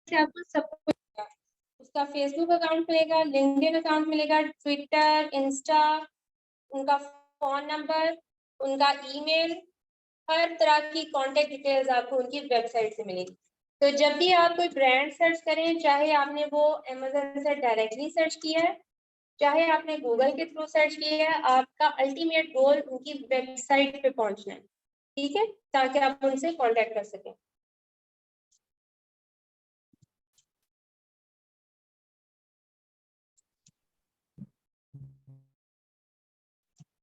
से आपको सब कुछ मिलेगा। उसका फेसबुक अकाउंट मिलेगा, लिंक्डइन अकाउंट मिलेगा, ट्विटर, इंस्टा, उनका फोन नंबर, उनका ईमेल, हर तरह की कांटेक्ट डिटेल्स आपको उनकी वेबसाइट से मिलेगी। तो जब भी आप कोई ब्रांड सर्च करें, चाहे आपने वो अमेज़न से डायरेक्टली सर्च किया है, चाहे आपने गूगल के थ्रू सर्च किया है, आपका अल्टीमेट गोल उनकी वेबसाइट पे पहुंचना है, ठीक है, ताकि आप उनसे कांटेक्ट कर सकें।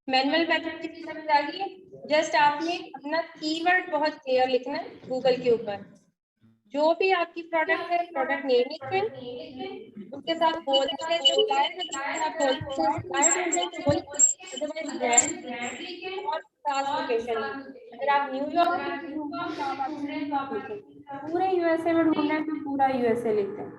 मैनुअल मेथड की समझ आ गई है। जस्ट आपने अपना कीवर्ड बहुत क्लियर लिखना है गूगल के ऊपर। जो भी आपकी प्रोडक्ट है, प्रोडक्ट नेम लिखें, उसके साथ होलसेल सप्लायर अगर आप होलसेल सप्लायर ढूंढ रहे हैं तो वो लिखें, अदरवाइज ब्रांड लिखें और साथ लोकेशन लिखें। अगर आप न्यूयॉर्क में ढूंढ रहे हैं तो आप लिखें, पूरे यूएसए में ढूंढ रहे हैं तो पूरा यूएसए लिखें।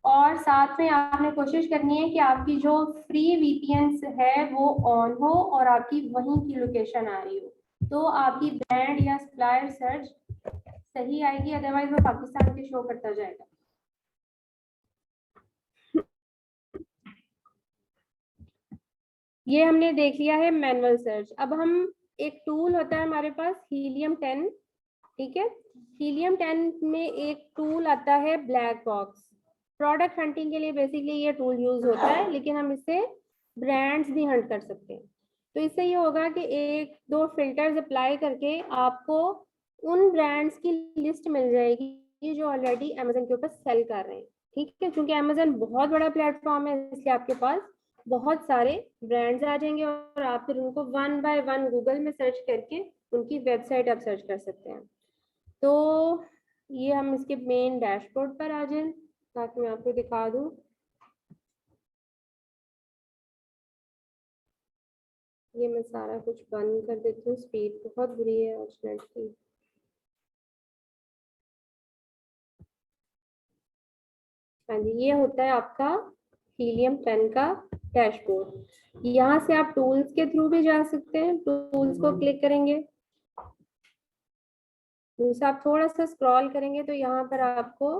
और साथ में आपने कोशिश करनी है कि आपकी जो फ्री वीपीएन है वो ऑन हो और आपकी वहीं की लोकेशन आ रही हो, तो आपकी ब्रांड या सप्लायर सर्च सही आएगी, अदरवाइज वो पाकिस्तान के शो करता जाएगा। ये हमने देख लिया है मैनुअल सर्च। अब हम एक टूल होता है हमारे पास हीलियम 10, ठीक है। हीलियम 10 में एक टूल आता है ब्लैक बॉक्स। प्रोडक्ट हंटिंग के लिए बेसिकली ये टूल यूज होता है, लेकिन हम इससे ब्रांड्स भी हंट कर सकते हैं। तो इससे ये होगा कि एक दो फिल्टर्स अप्लाई करके आपको उन ब्रांड्स की लिस्ट मिल जाएगी जो ऑलरेडी अमेजन के ऊपर सेल कर रहे हैं, ठीक है। क्योंकि अमेजन बहुत बड़ा प्लेटफॉर्म है, इसलिए आपके पास बहुत सारे ब्रांड्स आ जाएंगे और आप फिर उनको वन बाय वन गूगल में सर्च करके उनकी वेबसाइट आप सर्च कर सकते हैं। तो ये हम इसके मेन डैशबोर्ड पर आ जाएं ताकि मैं आपको दिखा दूं। ये मैं सारा कुछ बंद कर देती हूँ, स्पीड बहुत बुरी है आज नेट की। हाँ जी, ये होता है आपका हीलियम 10 का डैशबोर्ड। यहाँ से आप टूल्स के थ्रू भी जा सकते हैं। टूल्स को क्लिक करेंगे, दूसरा आप थोड़ा सा स्क्रॉल करेंगे तो यहाँ पर आपको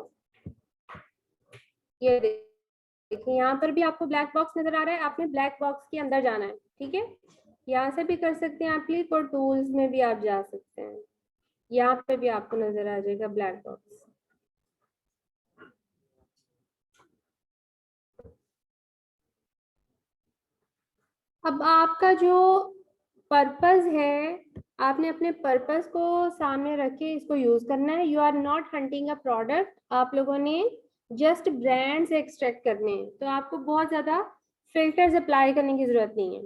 ये देखिए, यहाँ पर भी आपको ब्लैक बॉक्स नजर आ रहा है। आपने ब्लैक बॉक्स के अंदर जाना है, ठीक है। यहाँ से भी कर सकते हैं आप क्लिक, और टूल्स में भी आप जा सकते हैं। यहाँ पे भी आपको नजर आ जाएगा ब्लैक बॉक्स। अब आपका जो पर्पस है, आपने अपने पर्पस को सामने रख के इसको यूज करना है। You are not hunting a product, आप लोगों ने जस्ट ब्रांड्स एक्सट्रैक्ट करने हैं, तो आपको बहुत ज्यादा फिल्टर्स अप्लाई करने की जरूरत नहीं है।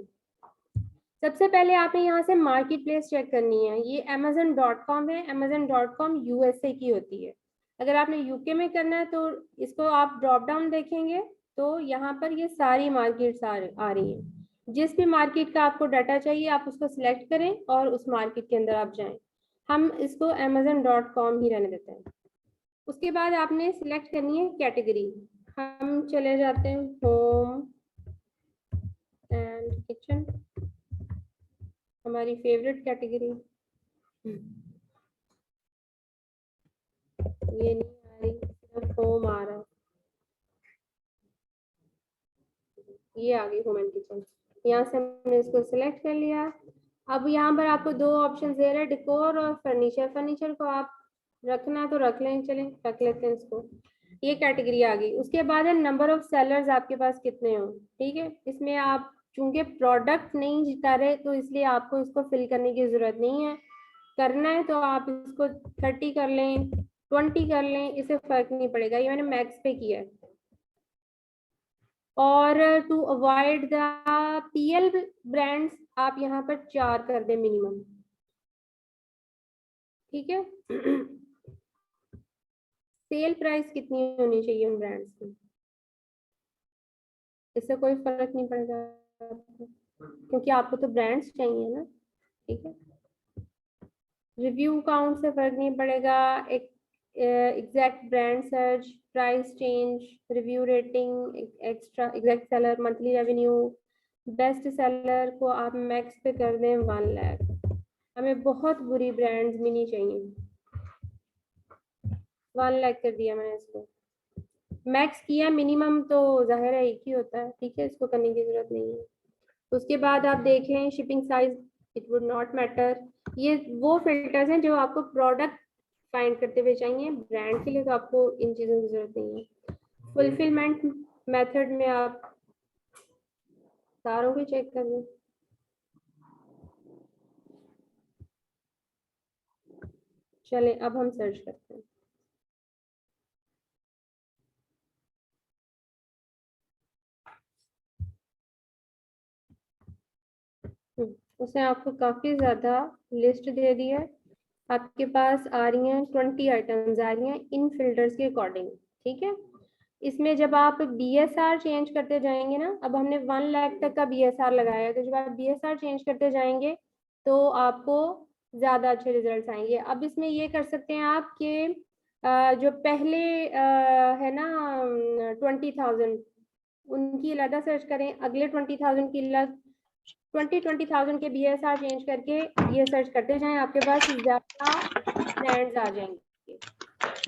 सबसे पहले आपने यहाँ से मार्केट प्लेस चेक करनी है। ये amazon.com है, amazon.com यूएसए की होती है। अगर आपने यूके में करना है तो इसको आप ड्रॉप डाउन देखेंगे तो यहाँ पर ये सारी मार्केट्स आ रही हैं। जिस भी मार्केट का आपको डाटा चाहिए आप उसको सिलेक्ट करें और उस मार्केट के अंदर आप जाएं। हम इसको amazon.com ही रहने देते हैं। उसके बाद आपने सिलेक्ट करनी है कैटेगरी। हम चले जाते हैं होम एंड किचन, हमारी फेवरेट कैटेगरी। ये नहीं आ रही, सिर्फ होम आ रहा है। ये आ गई होम एंड किचन। यहाँ से हमने इसको सिलेक्ट कर लिया। अब यहाँ पर आपको दो ऑप्शन दे रहे हैं, डेकोर और फर्नीचर। फर्नीचर को आप रखना है तो रख लें, चलें रख लेते हैं इसको। ये कैटेगरी आ गई। उसके बाद है नंबर ऑफ सेलर्स आपके पास कितने हो, ठीक है। इसमें आप चूंकि प्रोडक्ट नहीं कर रहे तो इसलिए आपको इसको फिल करने की जरूरत नहीं है। करना है तो आप इसको 30 कर लें, 20 कर लें, इससे फर्क नहीं पड़ेगा। ये मैंने मैक्स पे किया है। और to avoid the PL brands आप यहाँ पर 4 कर दें मिनिमम, ठीक है। सेल प्राइस कितनी होनी चाहिए उन ब्रांड्स की, इससे कोई फर्क नहीं पड़ेगा आपको, क्योंकि आपको तो ब्रांड्स चाहिए ना, ठीक है। रिव्यू काउंट से फर्क नहीं पड़ेगा। एक exact brand search, price change, review rating, extra exact seller, monthly revenue, best seller को आप मैक्स पे कर दें 1 लाख। हमें बहुत बुरी ब्रांड्स भी नहीं चाहिए। 1 लाख कर दिया मैंने इसको, मैक्स किया, मिनिमम तो जाहिर है एक ही होता है, ठीक है, इसको करने की जरूरत नहीं है। उसके बाद आप देखें shipping size, it would not matter. ये वो फिल्टर्स हैं जो आपको प्रोडक्ट फाइंड करते हुए चाहिए, ब्रांड के लिए तो आपको इन चीज़ों की जरूरत नहीं है। फुलफिलमेंट मेथड में आप सारों को चेक कर लें। चले अब हम सर्च करते हैं। उसने आपको काफी ज्यादा लिस्ट दे दी है, आपके पास आ रही हैं 20 आइटम्स आ रही हैं इन फिल्टर्स के अकॉर्डिंग, ठीक है। इसमें जब आप BSR चेंज करते जाएंगे ना, अब हमने 1 लाख तक का BSR लगाया है, तो जब आप BSR चेंज करते जाएंगे तो आपको ज्यादा अच्छे रिजल्ट्स आएंगे। अब इसमें ये कर सकते हैं आप कि जो पहले है ना 20,000, उनकी अलग सर्च करें, अगले 20,000 की अलग, 20,000 के BSR चेंज करके ये सर्च करते जाएं, आपके पास ज्यादा ब्रांड्स आ जाएंगे।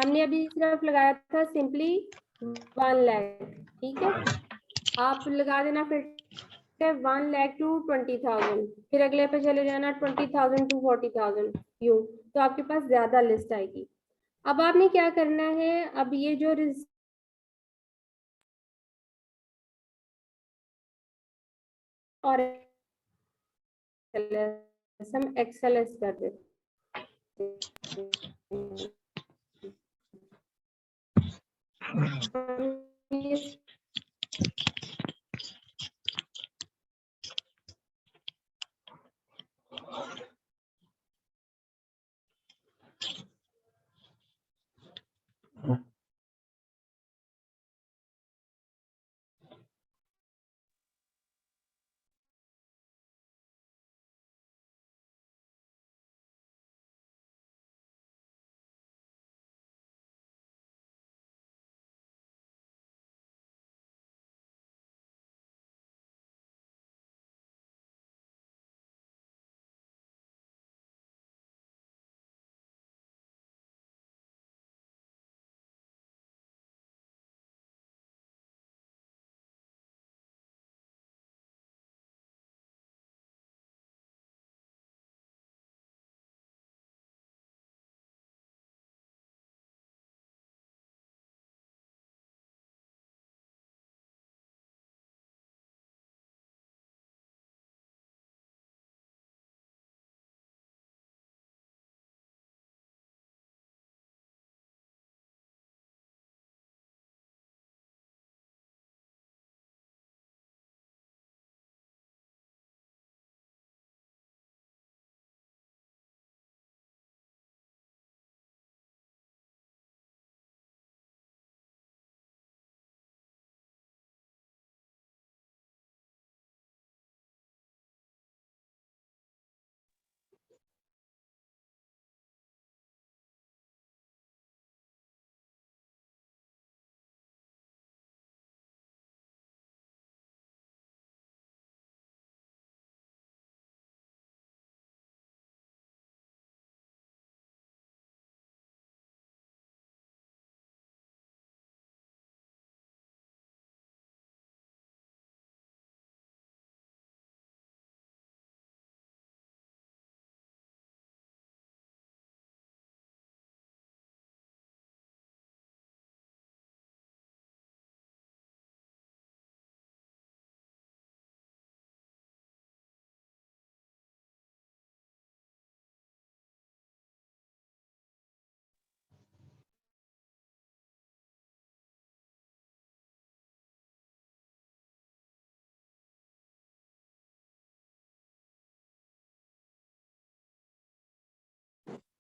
हमने अभी सिर्फ लगाया था सिंपली 1 लाख, ठीक है। आप लगा देना फिर 1 लाख टू 20,000, फिर अगले पे चले जाना 20,000 टू 40,000, यूं तो आपके पास ज्यादा लिस्ट आएगी। अब आपने क्या करना है, अब ये जो और हम XLS कर देते हैं।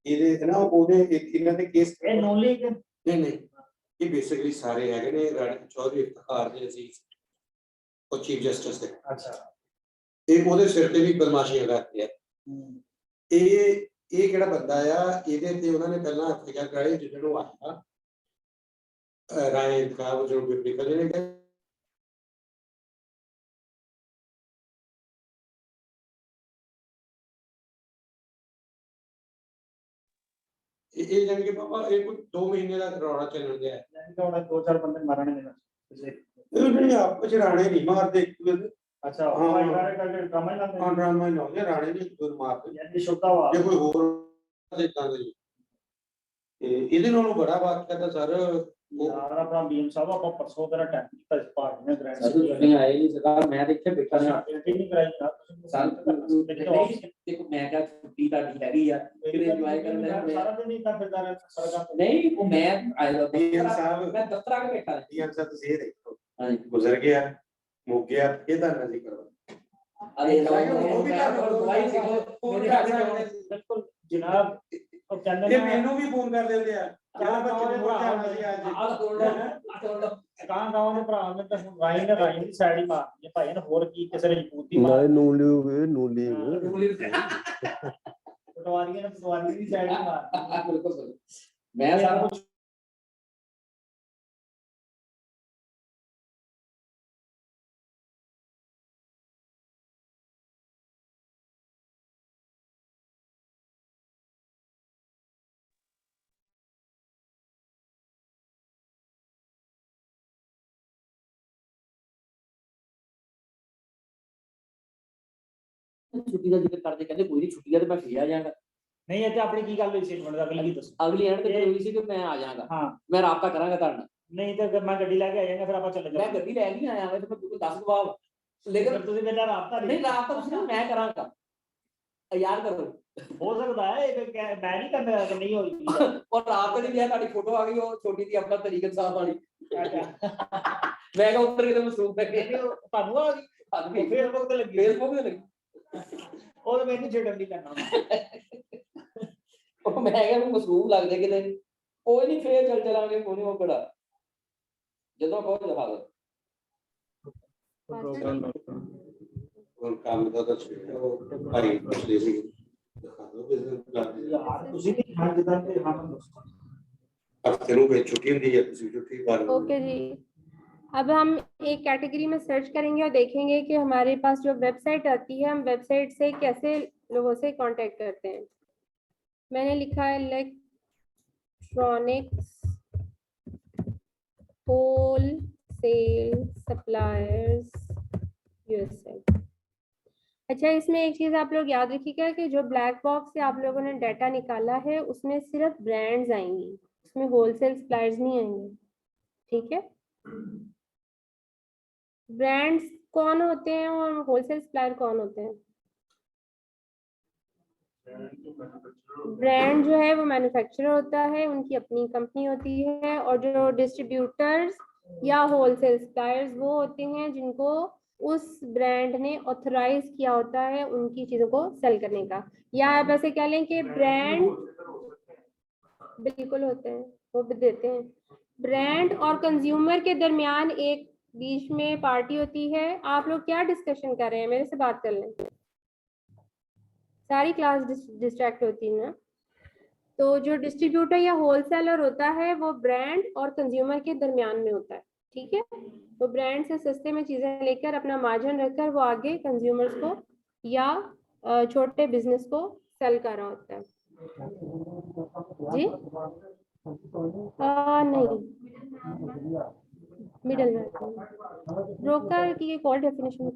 ਇਹਦੇ ਨਾ ਉਹਦੇ ਇਹਨਾਂ ਦੇ ਕੇਸ ਨੌਲੇਜ ਨਹੀਂ ਨਹੀਂ ਇਹ ਬੇਸਿਕਲੀ ਸਾਰੇ ਹੈਗੇ ਨੇ ਰਾਣਾ ਚੌਧਰੀ ਇਫਤਖਾਰ ਦੇ ਅਜ਼ੀਜ਼ ਉਹ ਚੀਫ ਜਸਟਿਸ ਦੇ ਅੱਛਾ ਇਹ ਉਹਦੇ ਸਿਰ ਤੇ ਵੀ ਬਦਮਾਸ਼ੀਆਂ ਕਰਦੇ ਆ ਇਹ ਕਿਹੜਾ ਬੰਦਾ ਆ ਇਹਦੇ ਤੇ ਉਹਨਾਂ ਨੇ ਪਹਿਲਾਂ ਹੱਥਿਆ ਕਰਾਈ ਜਦੋਂ ਆਇਆ ਰਾਏ ਦਾ ਜੋ ਨਿਕਲ ਨੇ ये जान के पापा ये कुछ 2 महीने का रौला चलन गया है, यानी कि उन्हें 2-4 बंदे मारने देना नहीं आप कुछ राणे नहीं मारते एक दूसरे से। अच्छा हाँ, भाई बारे करके ड्रामा ही लाते हाँ ड्रामा ही लाते राणे नहीं एक दूसरे मारते यानी शुद्धा हुआ ये कोई होर देखा नहीं ਇਹਦੇ ਨਾਲੋਂ ਬੜਾ ਵਾਕਿਆ ਤਾਂ ਸਰ यार अपना बीएम साहब आप परसों तेरा टाइम का इस पार्ट में ग्रैंड सर नहीं आए नहीं सरकार मैं देखिए बेटा ने नहीं कराई यार सर देखो मैं क्या छुट्टी का दी हैगी यार फिर एंजॉय करना है सारा दिन ही कर फिरता रहता सरकार नहीं वो मैं आया बीएम साहब मैं दफ्तर आके बैठा है बीएम साहब ਤੁਸੀਂ ਇਹ ਦੇਖੋ हां गुजर गया मुक गया ये ਤਾਂ नहीं करवा अरे वो भी था दवाई सीखो मेरे बिल्कुल जनाब और कहने ਇਹ ਮੈਨੂੰ ਵੀ ਫੋਨ ਕਰ ਦਿੰਦੇ ਆ ਕਿਆ ਬੱਚੇ ਨੂੰ ਮੋੜ ਜਾਣਾ ਸੀ ਅੱਜ ਕਹਾਂ ਗਾਉਂ ਦੇ ਭਰਾ ਨੇ ਤਾਂ ਰਾਈ ਦੀ ਸਾਈਡ ਹੀ ਮਾਰਦੀ ਹੈ ਭਾਈ ਨੇ ਹੋਰ ਕੀ ਕਿਸੇ ਨੇ ਪੂਤੀ ਨਾ ਨੂਲੀ ਪਟਵਾਰੀਆਂ ਨੇ ਪਟਵਾਰੀ ਦੀ ਸਾਈਡ ਹੀ ਮਾਰਦੀ बिल्कुल मैं सारा कुछ छुट्टी का जिक्र करते कहते कोई नहीं छुट्टियां तो मैं फिर आ जाऊंगा ਨਹੀਂ ਇੱਥੇ ਆਪਣੀ ਕੀ ਗੱਲ ਹੋਈ ਸੀ ਮਿੰਟ ਦਾ ਅਗਲੀ ਕੀ ਦੱਸੋ अगली एंड तक हुई सी कि मैं आ जाऊंगा ਹਾਂ मैं राबता करांगा तारना ਨਹੀਂ ਤਾਂ ਅਗਰ ਮੈਂ ਗੱਡੀ ਲੈ ਕੇ ਆ ਜਾਵਾਂਗਾ ਫਿਰ ਆਪਾਂ ਚੱਲੇ मैं गड्डी ले नहीं आया मैं तो बिल्कुल 10 बाब लेकिन ਫਿਰ ਤੁਸੀਂ ਮੇਰਾ ਰਾਬਤਾ नहीं राबता उसने मैं करांगा यार करो ਹੋ ਸਕਦਾ ਹੈ ਇਹ ਮੈਂ ਨਹੀਂ ਕਰਨਾ ਕਿ ਨਹੀਂ ਹੋਈ और राबता नहीं दिया ताड़ी फोटो आ गई वो छोटी सी अपना तरीके साहब वाली मैं कहा ऊपर के मसरूफ है ਤੁਹਾਨੂੰ ਆ ਗਈ आदमी ਫੇਸਬੁੱਕ ਤੇ ਲੱਗੀ फेसबुक पे लगी ਉਹ ਤਾਂ ਮੈਨੂੰ ਛੇੜਨ ਨਹੀਂ ਕਰਨਾ ਉਹ ਮੈਂ ਕਿਹਾ ਨੂੰ ਮਸਰੂਫ ਲੱਗਦੇ ਕਿਤੇ ਕੋਈ ਨਹੀਂ ਫੇਰ ਚੱਲ ਚਲਾਂਗੇ ਕੋਈ ਉਹ ਬੜਾ ਜਦੋਂ ਕੋਈ ਦਿਖਾ ਦੋ ਹੁਣ ਕੰਮ ਦਾ ਤਾਂ ਉਹ ਭਾਈ ਪੁੱਛਦੇ ਸੀ ਦਿਖਾ ਦੋ ਬਿਜ਼ਨਸ ਪਲਾਨ ਯਾਰ ਤੁਸੀਂ ਨਹੀਂ ਖਾਣ ਜਿੱਦਾਂ ਤੇ ਹਾਂ ਦੱਸੋ ਹਫਤੇ ਨੂੰ ਵਿੱਚ ਛੁੱਟੀ ਹੁੰਦੀ ਹੈ ਤੁਸੀਂ ਛੁੱਟੀ ਕਰ ਲਓ ओके जी अब हम एक कैटेगरी में सर्च करेंगे और देखेंगे कि हमारे पास जो वेबसाइट आती है हम वेबसाइट से कैसे लोगों से कांटेक्ट करते हैं। मैंने लिखा है इलेक्ट्रॉनिक्स होलसेल सप्लायर्स यूएसए। अच्छा इसमें एक चीज आप लोग याद रखिएगा कि जो ब्लैक बॉक्स से आप लोगों ने डाटा निकाला है उसमें सिर्फ ब्रांड्स आएंगी, उसमें होलसेल सप्लायर्स नहीं आएंगे, ठीक है। ब्रांड्स कौन होते हैं और होलसेल सप्लायर कौन होते हैं? ब्रांड जो है वो मैन्युफैक्चरर होता है, उनकी अपनी कंपनी होती है, और जो डिस्ट्रीब्यूटर्स या होलसेल सप्लायर्स वो होते हैं जिनको उस ब्रांड ने ऑथराइज किया होता है उनकी चीजों को सेल करने का। या आप ऐसे कह लें कि ब्रांड बिल्कुल होते हैं, वो भी देते हैं। ब्रांड और कंज्यूमर के दरमियान एक बीच में पार्टी होती है। आप लोग क्या डिस्कशन कर रहे हैं, मेरे से बात कर लें, सारी क्लास डिस्ट्रैक्ट होती है ना। तो जो डिस्ट्रीब्यूटर या होलसेलर होता है वो ब्रांड और कंज्यूमर के दरमियान में होता है, ठीक है। तो ब्रांड से सस्ते में चीजें लेकर अपना मार्जिन रखकर वो आगे कंज्यूमर्स को या छोटे बिजनेस को सेल कर रहा होता है जी। नहीं मिडल ब्रोकर की एक और डेफिनेशन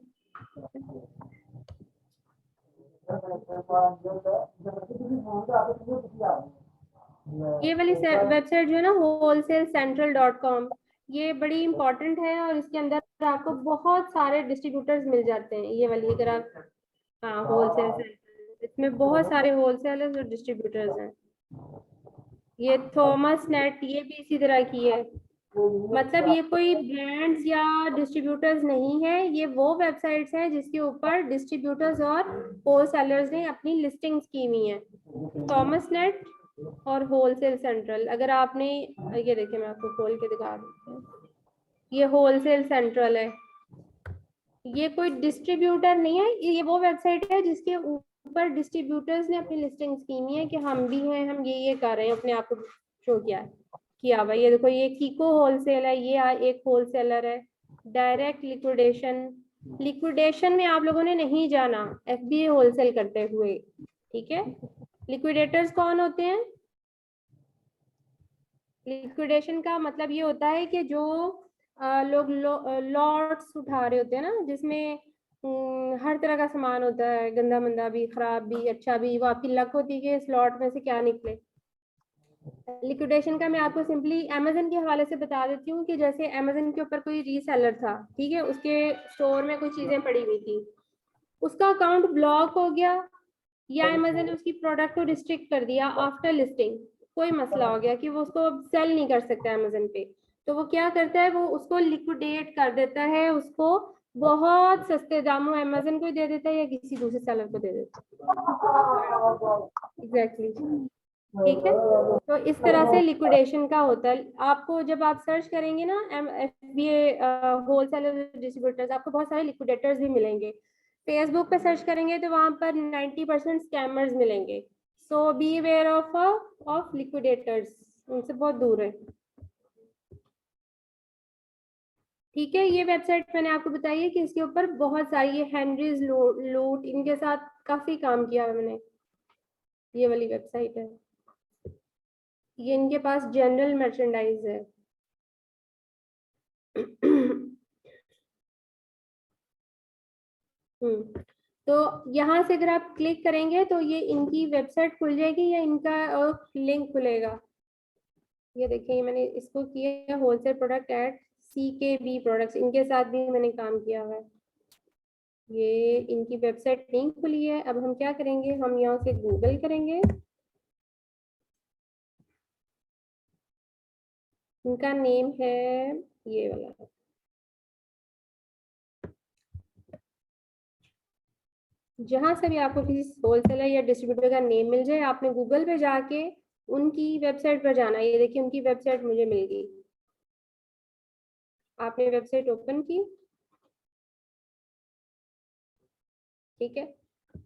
ये वाली वेबसाइट जो है ना wholesalecentralcom, ये बड़ी इंपॉर्टेंट है और इसके अंदर आपको बहुत सारे डिस्ट्रीब्यूटर्स मिल जाते हैं। ये वाली अगर आप हाँ होलसेल, इसमें बहुत सारे होलसेलर्स और डिस्ट्रीब्यूटर्स हैं। ये थॉमस नेट ये भी इसी तरह की है। मतलब ये कोई ब्रांड्स या डिस्ट्रीब्यूटर्स नहीं है, ये वो वेबसाइट्स हैं जिसके ऊपर डिस्ट्रीब्यूटर्स और होलसेलर्स ने अपनी लिस्टिंग्स की हुई हैं। थॉमस नेट और होलसेल सेंट्रल, अगर आपने ये देखिए मैं आपको खोल के दिखा देती हूँ, ये होलसेल सेंट्रल है, ये कोई डिस्ट्रीब्यूटर नहीं है, ये वो वेबसाइट है जिसके ऊपर डिस्ट्रीब्यूटर्स ने अपनी लिस्टिंग्स की हुई है कि हम भी हैं, हम ये कर रहे हैं, अपने आप को शो किया हुआ। ये देखो ये कीको होलसेल है, ये एक होलसेलर है। डायरेक्ट लिक्विडेशन में आप लोगों ने नहीं जाना, FBA होलसेल करते हुए, ठीक है। लिक्विडेटर्स कौन होते हैं? लिक्विडेशन का मतलब ये होता है कि जो लोग लॉट्स उठा रहे होते हैं ना, जिसमें हर तरह का सामान होता है, गंदा मंदा भी, खराब भी, अच्छा भी, वो आपकी लक होती है कि इस लॉट में से क्या निकले। लिक्विडेशन का मैं आपको सिंपली अमेजन के हवाले से बता देती हूँ कि जैसे अमेजन के ऊपर कोई रीसेलर था, ठीक है, उसके स्टोर में कुछ चीजें पड़ी हुई थी, उसका अकाउंट ब्लॉक हो गया या अमेजन ने उसकी प्रोडक्ट को रिस्ट्रिक्ट कर दिया आफ्टर लिस्टिंग, कोई मसला हो गया कि वो उसको सेल नहीं कर सकता अमेजन पे, तो वो क्या करता है, वो उसको लिक्विडेट कर देता है, उसको बहुत सस्ते दामों अमेजन को दे देता है या किसी दूसरे सेलर को दे देता है। एग्जैक्टली, ठीक है। तो इस तरह से लिक्विडेशन का होता है। आपको जब आप सर्च करेंगे ना FBA होलसेलर डिस्ट्रीब्यूटर्स, आपको बहुत सारे लिक्विडेटर्स भी मिलेंगे। फेसबुक पे सर्च करेंगे तो वहां पर 90% स्कैमर्स मिलेंगे। सो बी अवेयर ऑफ लिक्विडेटर्स, उनसे बहुत दूर है। ठीक है, ये वेबसाइट मैंने आपको बताई है कि इसके ऊपर बहुत सारी, ये हेनरीज लूट, इनके साथ काफी काम किया है मैंने। ये वाली वेबसाइट है, ये इनके पास जनरल मर्चेंडाइज है। तो यहाँ से अगर आप क्लिक करेंगे तो ये इनकी वेबसाइट खुल जाएगी या इनका लिंक खुलेगा। ये देखिए, ये मैंने इसको किया wholesale product at CKB products, इनके साथ भी मैंने काम किया हुआ है। ये इनकी वेबसाइट लिंक खुली है। अब हम क्या करेंगे, हम यहाँ से गूगल करेंगे, इनका नेम है ये वाला, जहां से भी आपको किसी होलसेलर या डिस्ट्रीब्यूटर का नेम मिल जाए, आपने गूगल पे जाके उनकी वेबसाइट पर जाना। ये देखिए, उनकी वेबसाइट मुझे मिल गई। आपने वेबसाइट ओपन की, ठीक है।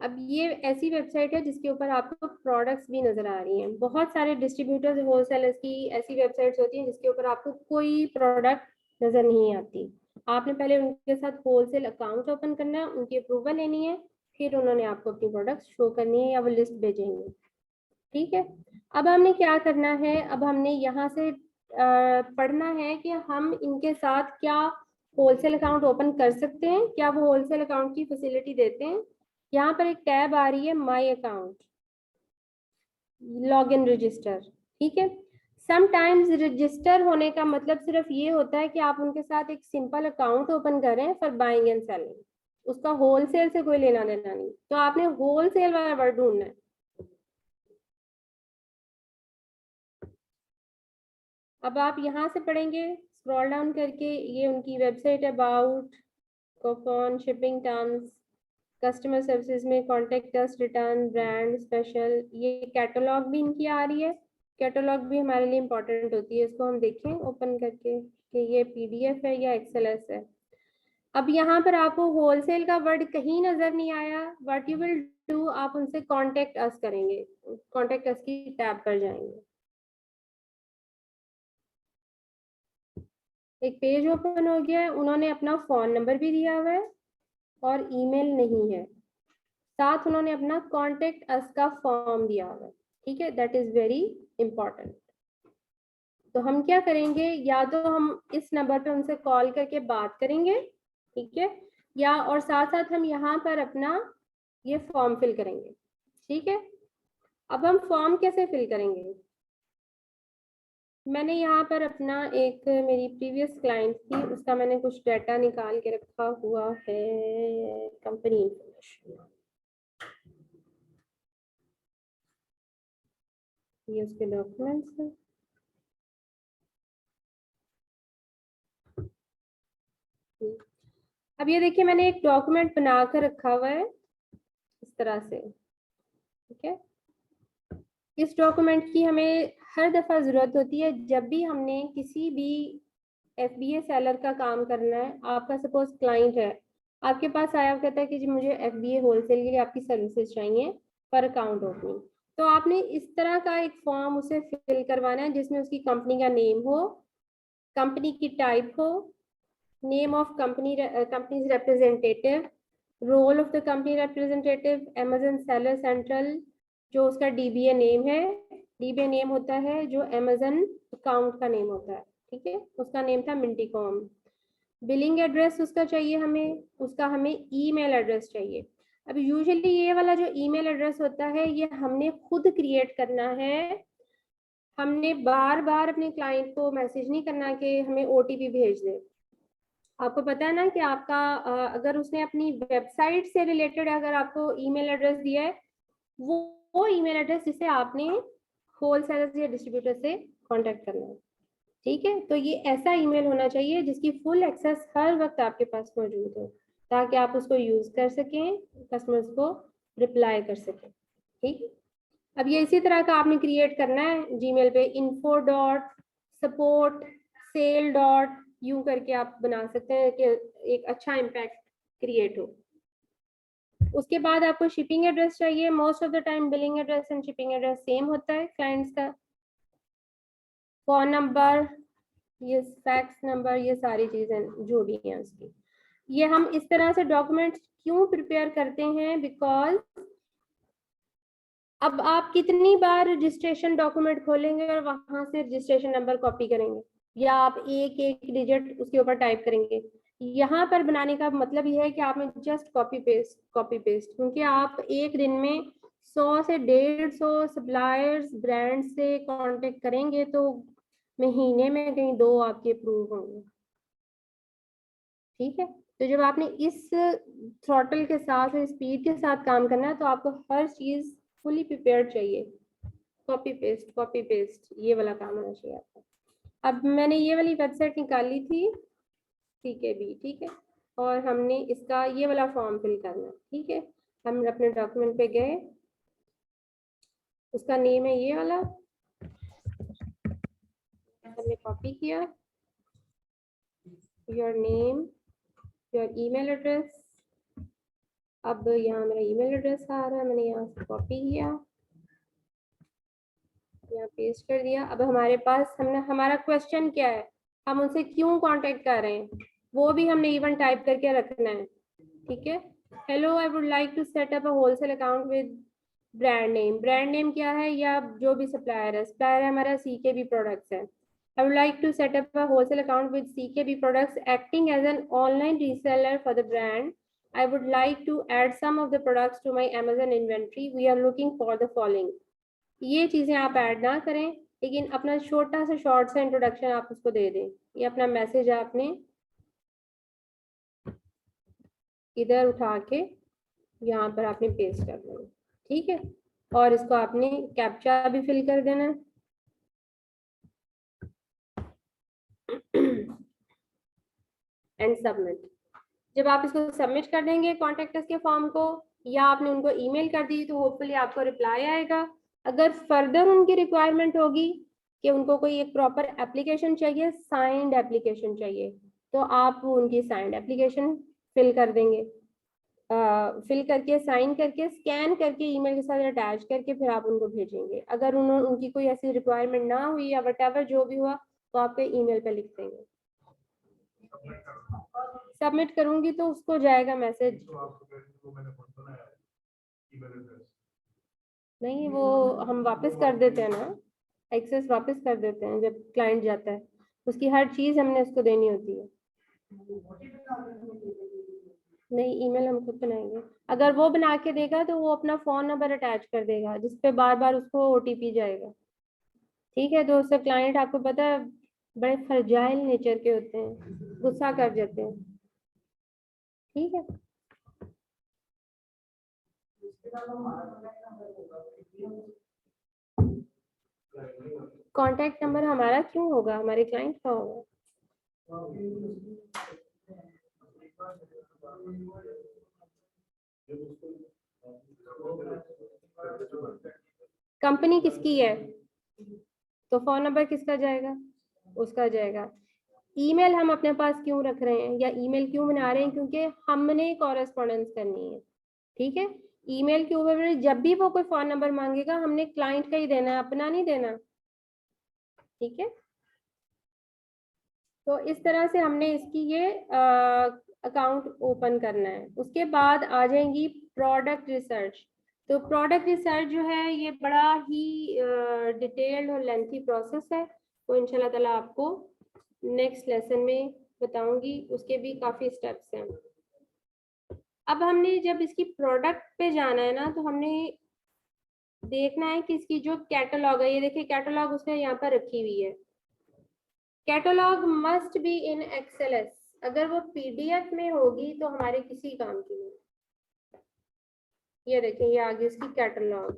अब ये ऐसी वेबसाइट है जिसके ऊपर आपको प्रोडक्ट्स भी नजर आ रही हैं। बहुत सारे डिस्ट्रीब्यूटर्स, होलसेलर्स की ऐसी वेबसाइट्स होती हैं जिसके ऊपर आपको कोई प्रोडक्ट नजर नहीं आती। आपने पहले उनके साथ होलसेल अकाउंट ओपन करना है, उनकी अप्रूवल लेनी है, फिर उन्होंने आपको अपनी प्रोडक्ट्स शो करनी है या वो लिस्ट भेजेंगे, ठीक है। अब हमने क्या करना है, अब हमने यहाँ से पढ़ना है कि हम इनके साथ क्या होलसेल अकाउंट ओपन कर सकते हैं, क्या वो होलसेल अकाउंट की फैसिलिटी देते हैं। यहाँ पर एक टैब आ रही है my account, log in register, ठीक है। समटाइम्स रजिस्टर होने का मतलब सिर्फ ये होता है कि आप उनके साथ एक सिंपल अकाउंट ओपन करें फॉर बाइंग एंड सेलिंग, उसका होलसेल से कोई लेना देना नहीं। तो आपने होलसेल वाला वर्ड ढूंढना है। अब आप यहाँ से पढ़ेंगे स्क्रॉल डाउन करके, ये उनकी वेबसाइट है, about, coupon, shipping terms, customer services में contact us, return, brand, special. ये कैटलॉग भी इनकी आ रही है, कैटलॉग भी हमारे लिए इम्पोर्टेंट होती है। इसको हम देखें ओपन करके कि ये PDF है या XLS है। अब यहाँ पर आपको होलसेल का वर्ड कहीं नजर नहीं आया, व्हाट यू विल डू, आप उनसे कॉन्टेक्ट अस करेंगे, कॉन्टेक्ट अस की टैब पर जाएंगे। एक पेज ओपन हो गया है, उन्होंने अपना फोन नंबर भी दिया हुआ है और ईमेल नहीं है, साथ उन्होंने अपना कॉन्टेक्ट अस का फॉर्म दिया हुआ है, ठीक है, दैट इज वेरी इंपॉर्टेंट। तो हम क्या करेंगे, या तो हम इस नंबर पे उनसे कॉल करके बात करेंगे, ठीक है, या और साथ साथ हम यहाँ पर अपना ये फॉर्म फिल करेंगे, ठीक है। अब हम फॉर्म कैसे फिल करेंगे, मैंने यहाँ पर अपना एक, मेरी प्रीवियस क्लाइंट थी, उसका मैंने कुछ डाटा निकाल के रखा हुआ है, कंपनी इंफॉर्मेशन, ये उसके डॉक्यूमेंट्स हैं। अब ये देखिए, मैंने एक डॉक्यूमेंट बना कर रखा हुआ है इस तरह से, ठीक है। इस डॉक्यूमेंट की हमें हर दफा जरूरत होती है जब भी हमने किसी भी FBA सेलर का काम करना है। आपका सपोज क्लाइंट है, आपके पास आया, कहता है कि जी मुझे FBA होलसेल के लिए आपकी सर्विसेज चाहिए पर अकाउंट ओपनिंग, तो आपने इस तरह का एक फॉर्म उसे फिल करवाना है जिसमें उसकी कंपनी का नेम हो, कंपनी की टाइप हो, name of companies representative, role of the company representative, Amazon seller central, जो उसका DBA नेम है, DBA नेम होता है जो अमेजन अकाउंट का नेम होता है, ठीक है, उसका नेम था मिंटीकॉम। बिलिंग एड्रेस उसका चाहिए हमें, उसका हमें ईमेल एड्रेस चाहिए। अब यूजुअली ये वाला जो ईमेल एड्रेस होता है ये हमने खुद क्रिएट करना है, हमने बार बार अपने क्लाइंट को मैसेज नहीं करना कि हमें OTP भेज दे। आपको पता है ना कि आपका अगर उसने अपनी वेबसाइट से रिलेटेड अगर आपको ईमेल एड्रेस दिया है, वो ईमेल एड्रेस जिसे आपने होलसेलर या डिस्ट्रीब्यूटर से कांटेक्ट करना है, ठीक है। तो ये ऐसा ईमेल होना चाहिए जिसकी फुल एक्सेस हर वक्त आपके पास मौजूद हो, ताकि आप उसको यूज कर सकें, कस्टमर्स को रिप्लाई कर सकें, ठीक। अब ये इसी तरह का आपने क्रिएट करना है जीमेल पे, info.support.sale. यूं करके आप बना सकते हैं कि एक अच्छा इम्पैक्ट क्रिएट हो। उसके बाद आपको शिपिंग एड्रेस चाहिए। Most of the time billing address and shipping address same होता है क्लाइंट्स का। फोन नंबर, ये फैक्स नंबर, ये सारी चीजें जो भी हैं उसकी। ये हम इस तरह से डॉक्यूमेंट्स क्यों प्रिपेयर करते हैं, बिकॉज अब आप कितनी बार रजिस्ट्रेशन डॉक्यूमेंट खोलेंगे और वहां से रजिस्ट्रेशन नंबर कॉपी करेंगे, या आप एक एक डिजिट उसके ऊपर टाइप करेंगे। यहाँ पर बनाने का मतलब यह है कि आपने जस्ट कॉपी पेस्ट, क्योंकि आप एक दिन में 100 से 150 सप्लायर्स ब्रांड से कांटेक्ट करेंगे तो महीने में कहीं 2 आपके अप्रूव होंगे, ठीक है। तो जब आपने इस थ्रॉटल के साथ, स्पीड के साथ काम करना है, तो आपको हर चीज फुली प्रिपेयर्ड चाहिए। कॉपी पेस्ट ये वाला काम होना चाहिए आपका। अब मैंने ये वाली वेबसाइट निकाली थी CKB, ठीक है, और हमने इसका ये वाला फॉर्म फिल करना, ठीक है। हम अपने डॉक्यूमेंट पे गए, उसका नेम है ये वाला, हमने कॉपी किया, your name, your email address. अब यहाँ मेरा ईमेल एड्रेस आ रहा है, मैंने यहाँ से कॉपी किया, यहाँ पेस्ट कर दिया। अब हमारे पास हमारा क्वेश्चन क्या है, हम उनसे क्यों कांटेक्ट कर रहे हैं, वो भी हमने इवन टाइप करके रखना है, ठीक है। Hello, I would like to set up a wholesale account with brand name. Brand name क्या है, या जो भी सप्लायर है हमारा CKB प्रोडक्ट्स है। I would like to set up a wholesale account with CKB products acting as an online reseller for the brand. I would like to add some of the products to my Amazon inventory. We are looking for the following. ये चीजें आप add ना करें, लेकिन अपना छोटा सा short सा इंट्रोडक्शन आप उसको दे दें। ये अपना मैसेज आपने इधर उठा के यहाँ पर आपने पेस्ट कर देना, ठीक है। और इसको आपने कैप्चा भी फिल कर देना। And submit. जब आप इसको सबमिट कर देंगे कॉन्टेक्ट के फॉर्म को, या आपने उनको ईमेल कर दी, तो होपफुली आपको रिप्लाई आएगा। अगर फर्दर उनकी रिक्वायरमेंट होगी कि उनको कोई एक प्रॉपर एप्लीकेशन चाहिए, साइंड एप्लीकेशन चाहिए, तो आप उनकी साइंड एप्लीकेशन फिल कर देंगे। फिल करके, साइन करके, स्कैन करके, ईमेल के साथ अटैच करके फिर आप उनको भेजेंगे। अगर उनकी कोई ऐसी रिक्वायरमेंट ना हुई या वट जो भी हुआ, तो आपके ईमेल पे लिख देंगे। सबमिट करूंगी तो उसको जाएगा मैसेज। नहीं, वो हम वापस कर देते हैं ना, एक्सेस वापस कर देते हैं जब क्लाइंट जाता है, उसकी हर चीज हमने उसको देनी होती है। नहीं, ईमेल हम खुद बनाएंगे। अगर वो बना के देगा तो वो अपना फोन नंबर अटैच कर देगा जिसपे बार बार उसको OTP जाएगा, ठीक है। दोस्तों, क्लाइंट आपको पता है बड़े फ्रजाइल नेचर के होते हैं, गुस्सा कर जाते हैं, ठीक है। कांटेक्ट नंबर हमारा क्यों होगा, हमारे क्लाइंट का होगा। कंपनी किसकी है तो फोन नंबर किसका जाएगा, उसका जाएगा। ईमेल हम अपने पास क्यों रख रहे हैं या ईमेल क्यों बना रहे हैं, क्योंकि हमने कॉरेस्पॉन्डेंस करनी है, ठीक है। ईमेल के ऊपर जब भी वो कोई फोन नंबर मांगेगा हमने क्लाइंट का ही देना है, अपना नहीं देना, ठीक है। तो इस तरह से हमने इसकी ये अकाउंट ओपन करना है। उसके बाद आ जाएंगी प्रोडक्ट रिसर्च। तो प्रोडक्ट रिसर्च जो है ये बड़ा ही डिटेल्ड और लेंथी प्रोसेस है, तो इंशाल्लाह ताला आपको नेक्स्ट लेसन में बताऊंगी, उसके भी काफ़ी स्टेप्स हैं। अब हमने जब इसकी प्रोडक्ट पे जाना है ना, तो हमने देखना है कि इसकी जो कैटलॉग है, ये देखिए कैटलॉग उसने यहाँ पर रखी हुई है। कैटलॉग मस्ट बी इन एक्सेलएस, अगर वो पीडीएफ में होगी तो हमारे किसी काम की नहीं। ये देखिए ये आगे इसकी catalogue,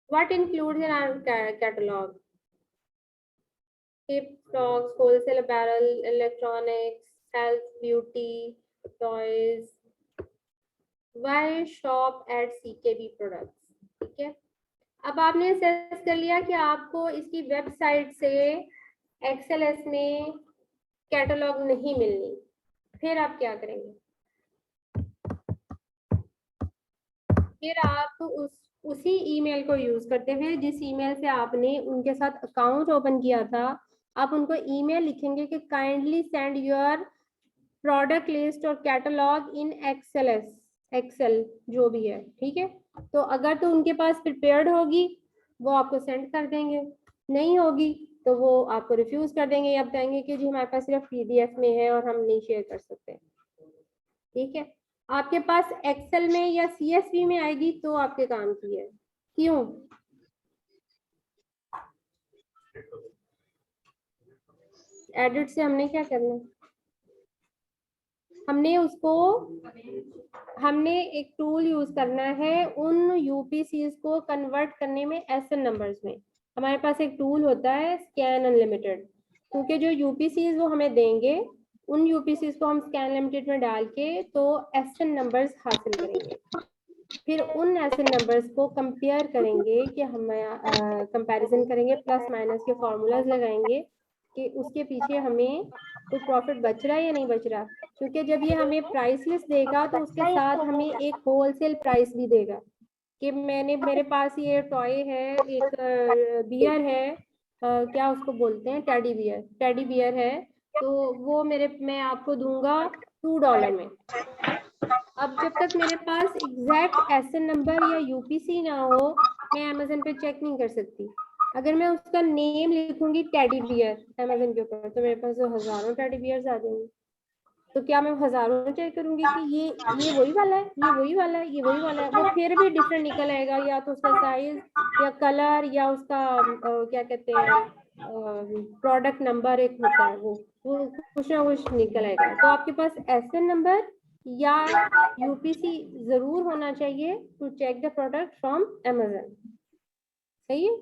what includes in our catalogue, tip stocks, wholesale apparel, electronics, health, beauty, toys, why shop at CKB products. ठीक है, अब आपने सर्च कर लिया कि आपको इसकी वेबसाइट से एक्सेलएस में कैटलॉग नहीं मिलनी, फिर आप क्या करेंगे? फिर आप उसी ईमेल को यूज करते हुए जिस ईमेल से आपने उनके साथ अकाउंट ओपन किया था, आप उनको ईमेल लिखेंगे कि kindly send your product list और कैटलॉग इन एक्सेल जो भी है। ठीक है, तो अगर तो उनके पास प्रिपेयर्ड होगी वो आपको सेंड कर देंगे, नहीं होगी तो वो आपको रिफ्यूज कर देंगे या बताएंगे कि जी हमारे पास सिर्फ पीडीएफ में है और हम नहीं शेयर कर सकते। ठीक है, आपके पास एक्सेल में या सीएसवी में आएगी तो आपके काम की है। क्यों? एडिट से हमने क्या करना है, हमने एक टूल यूज करना है उन यूपीसीज को कन्वर्ट करने में एसएन नंबर्स में। हमारे पास एक टूल होता है स्कैन अनलिमिटेड, क्योंकि जो यूपीसीज वो हमें देंगे उन यूपीसीज को हम स्कैन लिमिटेड में डाल के तो एसएन नंबर्स हासिल करेंगे, फिर उन एसएन नंबर्स को कंपेयर करेंगे कि हम कंपैरिजन करेंगे, प्लस माइनस के फॉर्मूलाज लगाएंगे कि उसके पीछे हमें कोई प्रॉफिट बच रहा है या नहीं बच रहा, क्योंकि जब ये हमें प्राइस लिस्ट देगा तो उसके साथ हमें एक होलसेल प्राइस भी देगा कि मेरे पास ये टॉय है, एक बियर है, क्या उसको बोलते हैं, टेडी बियर है, तो वो मैं आपको दूंगा $2 में। अब जब तक मेरे पास एग्जैक्ट एसएन नंबर या यूपीसी ना हो मैं अमेजन पे चेक नहीं कर सकती। अगर मैं उसका नेम लिखूंगी टेडी बियर अमेजन के ऊपर तो मेरे पास तो हजारों टेडी बियर्स आ जाएंगे, तो क्या मैं हजारों चेक करूंगी कि ये वही वाला है, ये वही वाला है, ये वही वाला है? वो फिर भी डिफरेंट निकल आएगा, या तो उसका साइज या कलर या उसका क्या कहते हैं प्रोडक्ट नंबर एक होता है, वो कुछ ना कुछ निकल आएगा। तो आपके पास एसएन नंबर या यूपीसी जरूर होना चाहिए to check the product from Amazon. सही है?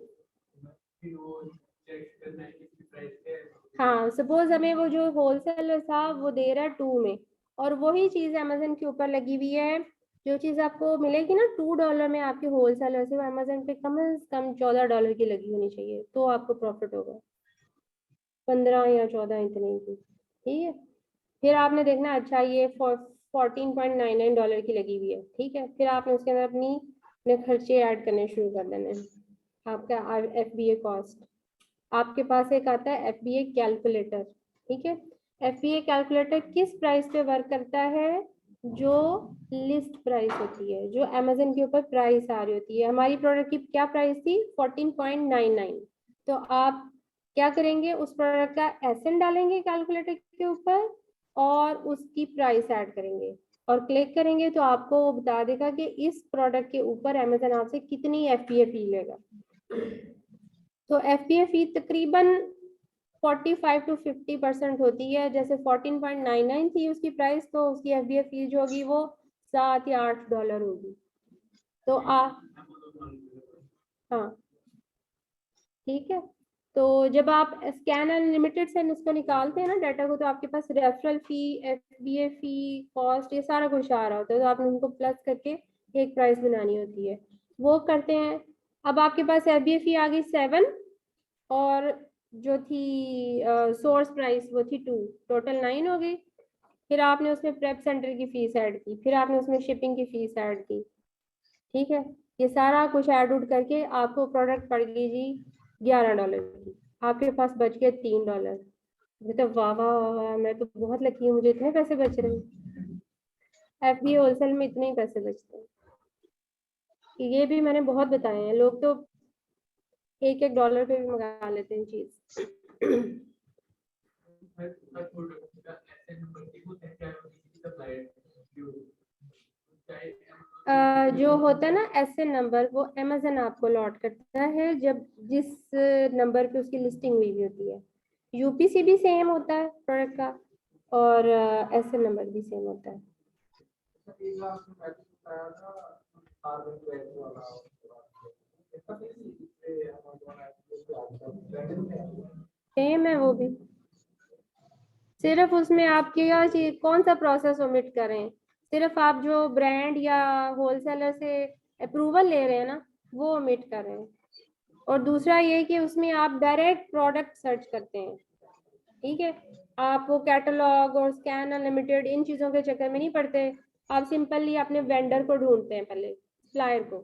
हाँ, सपोज हमें वो जो होलसेलर था वो दे रहा है 2 में और वही चीज अमेजन के ऊपर लगी हुई है, जो चीज आपको मिलेगी ना $2 में आपके होलसेलर से, वो अमेजन पे कम से कम $14 की लगी होनी चाहिए, तो आपको प्रॉफिट होगा, 15 या 14 इतने की। ठीक है, फिर आपने देखना अच्छा ये $14.99 की लगी हुई है। ठीक है, फिर आपने उसके अंदर अपने खर्चे ऐड करने शुरू कर देने हैं। आपका FBA कॉस्ट, आपके पास एक आता है FBA कैलकुलेटर। ठीक है, FBA कैलकुलेटर किस प्राइस पे वर्क करता है? जो लिस्ट प्राइस होती है, जो अमेजन के ऊपर प्राइस आ रही होती है। हमारी प्रोडक्ट की क्या प्राइस थी? 14.99। तो आप क्या करेंगे, उस प्रोडक्ट का एसएन डालेंगे कैलकुलेटर के ऊपर और उसकी प्राइस ऐड करेंगे और क्लिक करेंगे तो आपको वो बता देगा कि इस प्रोडक्ट के ऊपर अमेजन आपसे कितनी FBA फी लेगा। तो FBA फी तकरीबन 45 to 50% होती है। जैसे 14.99 थी उसकी प्राइस, तो उसकी FBA फी जो होगी वो $7 या $8 होगी। तो हाँ ठीक है, तो जब आप स्कैन अनलिमिटेड से उसको निकालते हैं ना डाटा को, तो आपके पास रेफरल फी, FBA फी, कॉस्ट, ये सारा कुछ आ रहा होता है, तो आपने उनको प्लस करके एक प्राइस बनानी होती है, वो करते हैं। अब आपके पास FBA फी आ गई 7 और जो थी सोर्स प्राइस वो थी 2, टोटल 9 हो गई। फिर आपने उसमें प्रेप सेंटर की फीस ऐड की, फिर आपने उसमें शिपिंग की फीस ऐड की। ठीक है, ये सारा कुछ ऐड उड करके आपको प्रोडक्ट पड़ गई जी $11 की, आपके पास बच गए $3। तो वाह वाह वाह, मैं तो बहुत लकी हूँ, मुझे इतने पैसे बच रहे हैं। FBA होलसेल में इतने ही पैसे बचते हैं। ये भी मैंने बहुत बताए हैं, लोग तो $1 पे भी मंगा लेते हैं चीज। जो होता है ना SN नंबर, वो अमेजन आपको लॉट करता है जब जिस नंबर पे उसकी लिस्टिंग हुई हुई होती है। UPC भी सेम होता है प्रोडक्ट का, और SN नंबर भी सेम होता है। सेम है वो भी, सिर्फ उसमें आप क्या चीज, कौन सा प्रोसेस ओमिट करें, सिर्फ आप जो ब्रांड या होलसेलर से अप्रूवल ले रहे हैं ना, वो ओमिट करें। और दूसरा ये कि उसमें आप डायरेक्ट प्रोडक्ट सर्च करते हैं, ठीक है। आप वो कैटलॉग और स्कैन अनलिमिटेड इन चीज़ों के चक्कर में नहीं पड़ते। आप सिंपली अपने वेंडर को ढूंढते हैं, पहले सप्लायर को।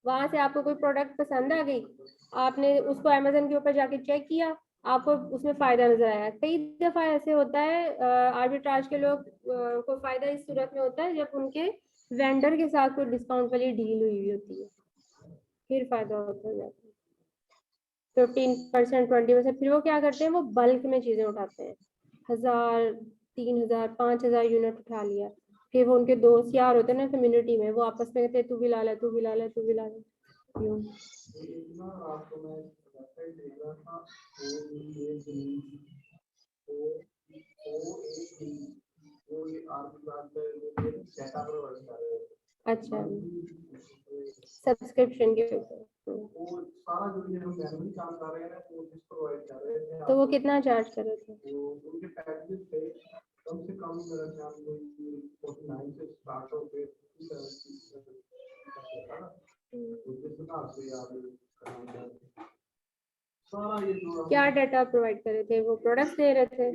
वहां से आपको कोई प्रोडक्ट पसंद आ गई, आपने उसको अमेजन के ऊपर जाके चेक किया, आपको उसमें फायदा नजर आया। कई दफा ऐसे होता है आर्बिट्राज के लोग को फायदा इस सूरत में होता है जब उनके वेंडर के साथ कोई डिस्काउंट वाली डील हुई हुई होती है, फिर फायदा होता है 15%, 20%। फिर वो क्या करते हैं, वो बल्क में चीजें उठाते हैं, 1000, 3000, 5000 यूनिट उठा लिया। फिर वो उनके दोस्त यार होते हैं ना कम्युनिटी में, वो आपस में कहते हैं तू भी ला ले, तू भी ला ले, तू भी ला ले। यूं। अच्छा, सब्सक्रिप्शन के ऊपर। तो वो कितना चार्ज कर रहे थे? कम से कम मेरा ख्याल 49 से स्टार्ट होके क्या डाटा प्रोवाइड कर रहे थे, वो प्रोडक्ट्स दे रहे थे?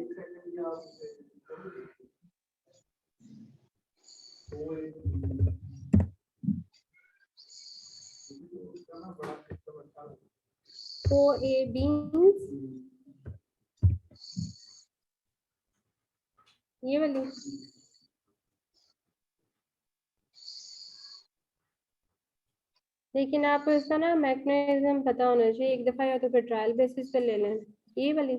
OA बीन्स, ये वाली। लेकिन आपको इसका ना मैकेनिज्म पता होना चाहिए, एक दफा या तो फिर ट्रायल बेसिस पे ले लें, ये वाली।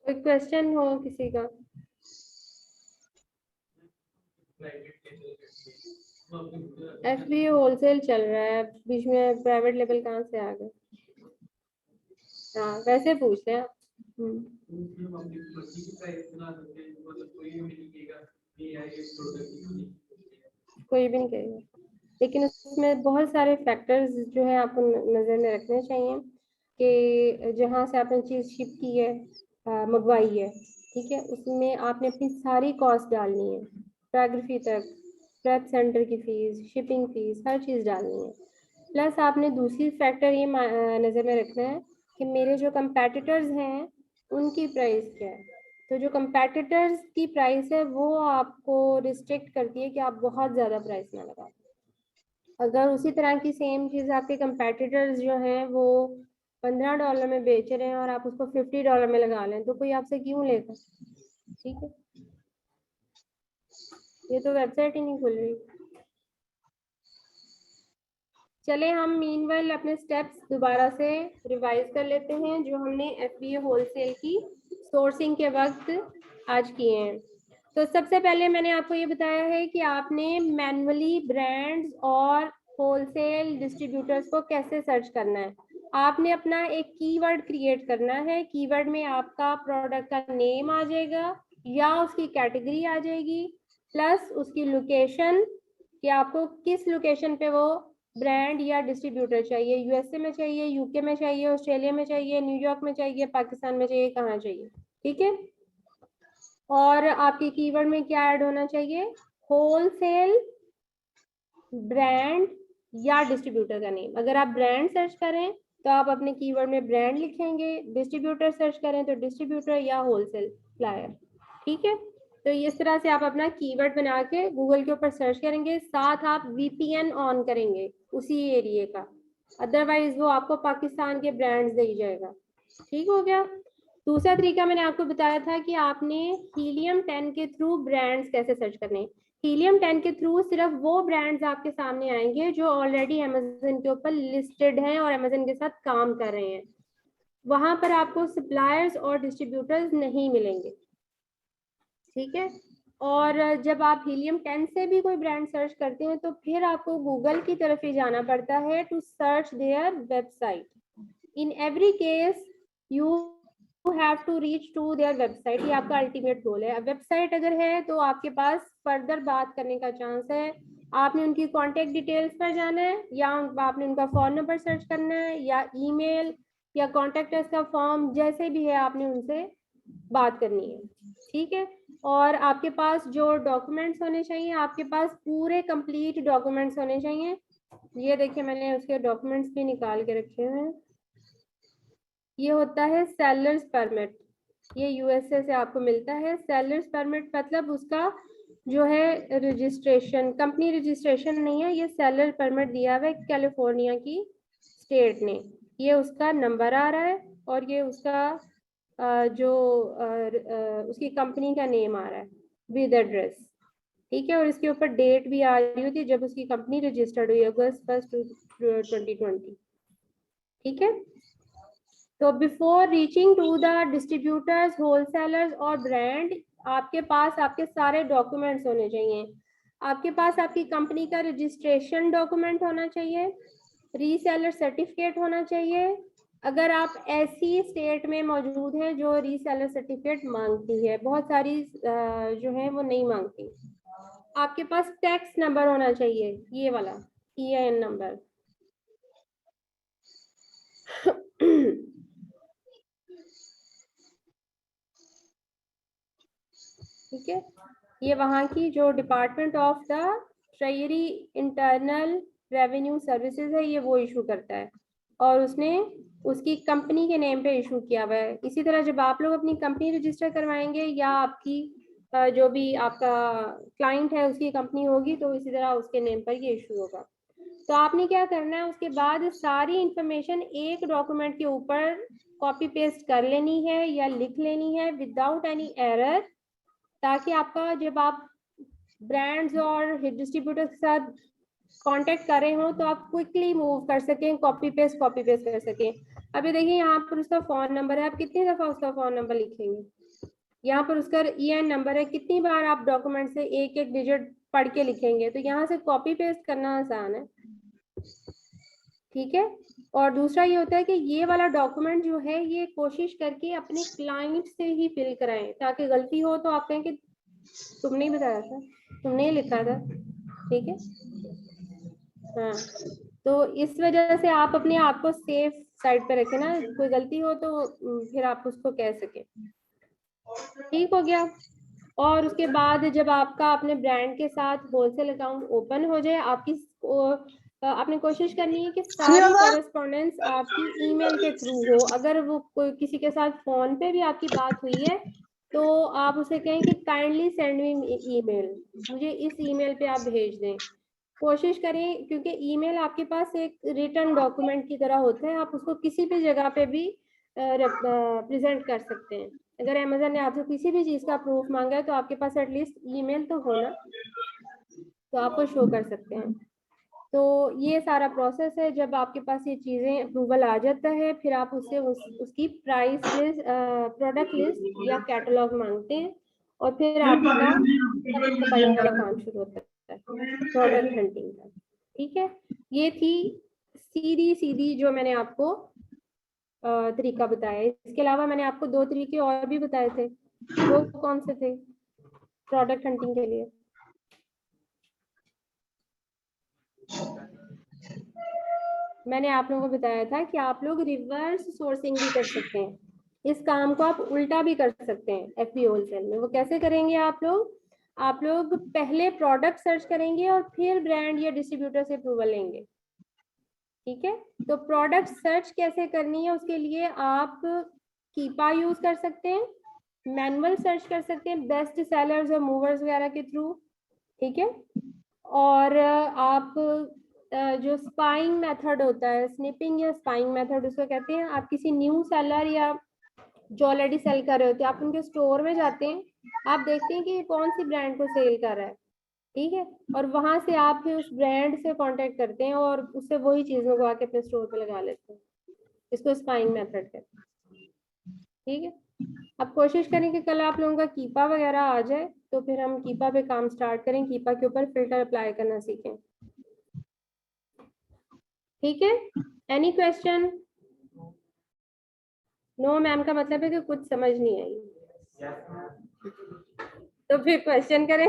कोई क्वेश्चन हो किसी का? FBA होलसेल चल रहा है, बीच में प्राइवेट लेवल कहाँ से आ गए? हाँ वैसे पूछ रहे हैं आप। कोई भी नहीं करेगा, लेकिन उसमें बहुत सारे फैक्टर्स जो है आपको नज़र में रखने चाहिए कि जहाँ से आपने चीज़ शिप की है, मंगवाई है, ठीक है, उसमें आपने अपनी सारी कॉस्ट डालनी है, फोटोग्राफी तक, प्रेप सेंटर की फीस, शिपिंग फीस, हर चीज़ डालनी है। प्लस आपने दूसरी फैक्टर ये नज़र में रखना है कि मेरे जो कंपेटिटर्स हैं उनकी प्राइस क्या है। तो जो कंपेटिटर्स की प्राइस है वो आपको रिस्ट्रिक्ट करती है कि आप बहुत ज़्यादा प्राइस ना लगाओ। अगर उसी तरह की सेम चीज़ आपके कंपेटिटर्स जो हैं वो $15 में बेच रहे हैं और आप उसको $50 में लगा लें, तो कोई आपसे क्यों लेगा? ठीक है, ये तो वेबसाइट ही नहीं खुल रही। चले हम मीनवाइल अपने स्टेप्स दोबारा से रिवाइज कर लेते हैं जो हमने FBA होलसेल की सोर्सिंग के वक्त आज किए हैं। तो सबसे पहले मैंने आपको ये बताया है कि आपने मैन्युअली ब्रांड्स और होलसेल डिस्ट्रीब्यूटर्स को कैसे सर्च करना है। आपने अपना एक कीवर्ड क्रिएट करना है, कीवर्ड में आपका प्रोडक्ट का नेम आ जाएगा या उसकी कैटेगरी आ जाएगी, प्लस उसकी लोकेशन कि आपको किस लोकेशन पे वो ब्रांड या डिस्ट्रीब्यूटर चाहिए, USA में चाहिए, UK में चाहिए, ऑस्ट्रेलिया में चाहिए, न्यूयॉर्क में चाहिए, पाकिस्तान में चाहिए, कहाँ चाहिए, ठीक है। और आपके कीवर्ड में क्या ऐड होना चाहिए, होलसेल, ब्रांड या डिस्ट्रीब्यूटर का नेम। अगर आप ब्रांड सर्च करें तो आप अपने कीवर्ड में ब्रांड लिखेंगे, डिस्ट्रीब्यूटर सर्च करें तो डिस्ट्रीब्यूटर या होलसेल सप्लायर, ठीक है। तो इस तरह से आप अपना कीवर्ड बना के गूगल के ऊपर सर्च करेंगे, साथ आप VPN ऑन करेंगे उसी एरिया का, अदरवाइज वो आपको पाकिस्तान के ब्रांड्स दे जाएगा। ठीक हो गया। दूसरा तरीका मैंने आपको बताया था कि आपने हीलियम 10 के थ्रू ब्रांड्स कैसे सर्च करने। हीलियम 10 के थ्रू सिर्फ वो ब्रांड्स आपके सामने आएंगे जो ऑलरेडी अमेजन के ऊपर लिस्टेड हैं और अमेजन के साथ काम कर रहे हैं। वहां पर आपको सप्लायर्स और डिस्ट्रीब्यूटर्स नहीं मिलेंगे। ठीक है। और जब आप हीलियम 10 से भी कोई ब्रांड सर्च करते हैं तो फिर आपको गूगल की तरफ ही जाना पड़ता है to search their website. In every case you have to reach to their website, ये आपका अल्टीमेट गोल है। वेबसाइट अगर है तो आपके पास फर्दर बात करने का चांस है। आपने उनकी कॉन्टेक्ट डिटेल्स पर जाना है, या आपने उनका फोन नंबर सर्च करना है, या ईमेल या कॉन्टेक्ट अस का फॉर्म, जैसे भी है आपने उनसे बात करनी है। ठीक है। और आपके पास जो डॉक्यूमेंट्स होने चाहिए, आपके पास पूरे कंप्लीट डॉक्यूमेंट्स होने चाहिए। ये देखिए मैंने उसके डॉक्यूमेंट्स भी निकाल के रखे हुए हैं। ये होता है सेलर्स परमिट, ये USA से आपको मिलता है। सेलर्स परमिट मतलब उसका जो है रजिस्ट्रेशन, कंपनी रजिस्ट्रेशन नहीं है, ये सेलर परमिट दिया हुआ है कैलिफोर्निया की स्टेट ने। ये उसका नंबर आ रहा है और ये उसका उसकी कंपनी का नेम आ रहा है विद एड्रेस। ठीक है। और इसके ऊपर डेट भी आ रही होती है जब उसकी कंपनी रजिस्टर्ड हुई, August 1, 2020। ठीक है। तो before reaching to the distributors, wholesalers और ब्रांड, आपके पास आपके सारे डॉक्यूमेंट्स होने चाहिए। आपके पास आपकी कंपनी का रजिस्ट्रेशन डॉक्यूमेंट होना चाहिए, रीसेलर सर्टिफिकेट होना चाहिए, अगर आप ऐसी स्टेट में मौजूद हैं जो रीसेलर सर्टिफिकेट मांगती है। बहुत सारी जो है वो नहीं मांगती। आपके पास टैक्स नंबर होना चाहिए, ये वाला EIN नंबर। ठीक है। ये वहाँ की जो department of the treasury internal revenue services है, ये वो इशू करता है और उसने उसकी कंपनी के नेम पे इशू किया हुआ है। इसी तरह जब आप लोग अपनी कंपनी रजिस्टर करवाएंगे या आपकी जो भी आपका क्लाइंट है उसकी कंपनी होगी तो इसी तरह उसके नेम पर ये इशू होगा। तो आपने क्या करना है, उसके बाद सारी इंफॉर्मेशन एक डॉक्यूमेंट के ऊपर कॉपी पेस्ट कर लेनी है या लिख लेनी है विदाउट एनी एरर, ताकि आपका जब आप ब्रांड्स और डिस्ट्रीब्यूटर के साथ कांटेक्ट कर रहे हो तो आप क्विकली मूव कर सकें, कॉपी पेस्ट कर सकें। अभी देखिए यहाँ पर उसका फोन नंबर है, आप कितनी दफा उसका फोन नंबर लिखेंगे। यहाँ पर उसका EIN नंबर है, कितनी बार आप डॉक्यूमेंट से एक एक डिजिट पढ़ के लिखेंगे। तो यहाँ से कॉपी पेस्ट करना आसान है। ठीक है। और दूसरा ये होता है कि ये वाला डॉक्यूमेंट जो है ये कोशिश करके अपने क्लाइंट से ही फिल कराएं, ताकि गलती हो तो आप कहें कि तुमने ही बताया था, तुमने ही लिखा था। ठीक है। हाँ, तो इस वजह से आप अपने आप को सेफ साइड पे रखें ना, कोई गलती हो तो फिर आप उसको कह सके। ठीक हो गया। और उसके बाद जब आपका अपने ब्रांड के साथ होलसेल अकाउंट ओपन हो जाए, आपने कोशिश करनी है कि सारी कॉरेस्पॉन्डेंस आपकी ईमेल के थ्रू हो। अगर वो कोई किसी के साथ फोन पे भी आपकी बात हुई है तो आप उसे कहें कि काइंडली सेंड मी ईमेल, मुझे इस ईमेल पे आप भेज दें। कोशिश करें, क्योंकि ईमेल आपके पास एक रिटर्न डॉक्यूमेंट की तरह होता है, आप उसको किसी भी जगह पे भी प्रेजेंट कर सकते हैं। अगर अमेजन ने आपसे किसी भी चीज का प्रूफ मांगा है तो आपके पास एटलीस्ट ईमेल तो होना, तो आप वो शो कर सकते हैं। तो ये सारा प्रोसेस है। जब आपके पास ये चीजें अप्रूवल आ जाता है फिर आप उससे उसकी प्राइस लिस्ट, प्रोडक्ट लिस्ट या कैटलॉग मांगते हैं और फिर आपका सफाई वाला काम शुरू होता है, प्रोडक्ट हंटिंग का। ठीक है। ये थी सीधी जो मैंने आपको तरीका बताया। इसके अलावा मैंने आपको 2 तरीके और भी बताए थे, वो कौन से थे प्रोडक्ट हंटिंग के लिए? मैंने आप लोगों को बताया था कि आप लोग रिवर्स सोर्सिंग भी कर सकते हैं। इस काम को आप उल्टा भी कर सकते हैं FB होलसेल में। वो कैसे करेंगे आप लोग पहले प्रोडक्ट सर्च करेंगे और फिर ब्रांड या डिस्ट्रीब्यूटर से अप्रूवल लेंगे। ठीक है। तो प्रोडक्ट सर्च कैसे करनी है, उसके लिए आप कीपा यूज कर सकते हैं, मैनुअल सर्च कर सकते हैं बेस्ट सेलर्स और मूवर्स वगैरह के थ्रू, ठीक है। और आप जो स्पाइंग मेथड होता है, स्निपिंग या स्पाइंग मेथड उसको कहते हैं, आप किसी न्यू सेलर या जो ऑलरेडी सेल कर रहे होते हैं, आप उनके स्टोर में जाते हैं, आप देखते हैं कि ये कौन सी ब्रांड को सेल कर रहा है, ठीक है, और वहां से आप फिर उस ब्रांड से कांटेक्ट करते हैं और उससे वही चीज मंगवा के अपने स्टोर पे लगा लेते हैं। इसको स्पाइंग मेथड कहते हैं, ठीक है। अब कोशिश करें कि कल आप लोगों का कीपा वगैरह आ जाए, तो फिर हम कीपा पे काम स्टार्ट करें, कीपा के ऊपर फिल्टर अप्लाई करना सीखें, ठीक है। Any question? नो मैम का मतलब है कि कुछ समझ नहीं आई, तो फिर क्वेश्चन करें।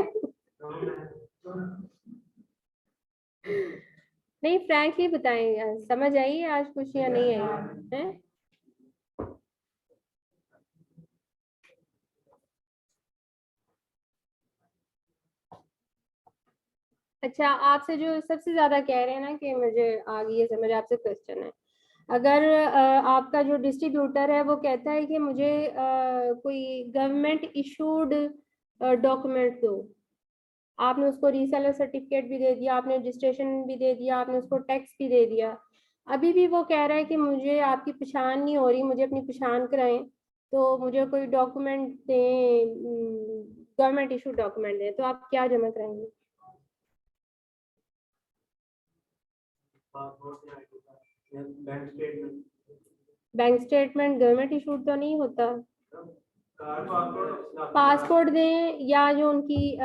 नहीं, फ्रैंकली बताएं, समझ आई आज कुछ या नहीं आई है? अच्छा, आपसे जो सबसे ज्यादा कह रहे हैं ना कि मुझे आ गई है समझ, आपसे क्वेश्चन है, अगर आपका जो डिस्ट्रीब्यूटर है वो कहता है कि मुझे कोई गवर्नमेंट इशूड डॉक्यूमेंट दो, आपने उसको रीसेलर सर्टिफिकेट भी दे दिया, आपने रजिस्ट्रेशन भी दे दिया, आपने उसको टैक्स भी दे दिया, अभी भी वो कह रहा है कि मुझे आपकी पहचान नहीं हो रही, मुझे अपनी पहचान कराएं, तो मुझे कोई डॉक्यूमेंट दें, गवर्नमेंट इशू डॉक्यूमेंट दें, तो आप क्या जमा कराएंगे? बैंक स्टेटमेंट गवर्नमेंट इशूड तो नहीं होता। पासपोर्ट दें, या जो उनकी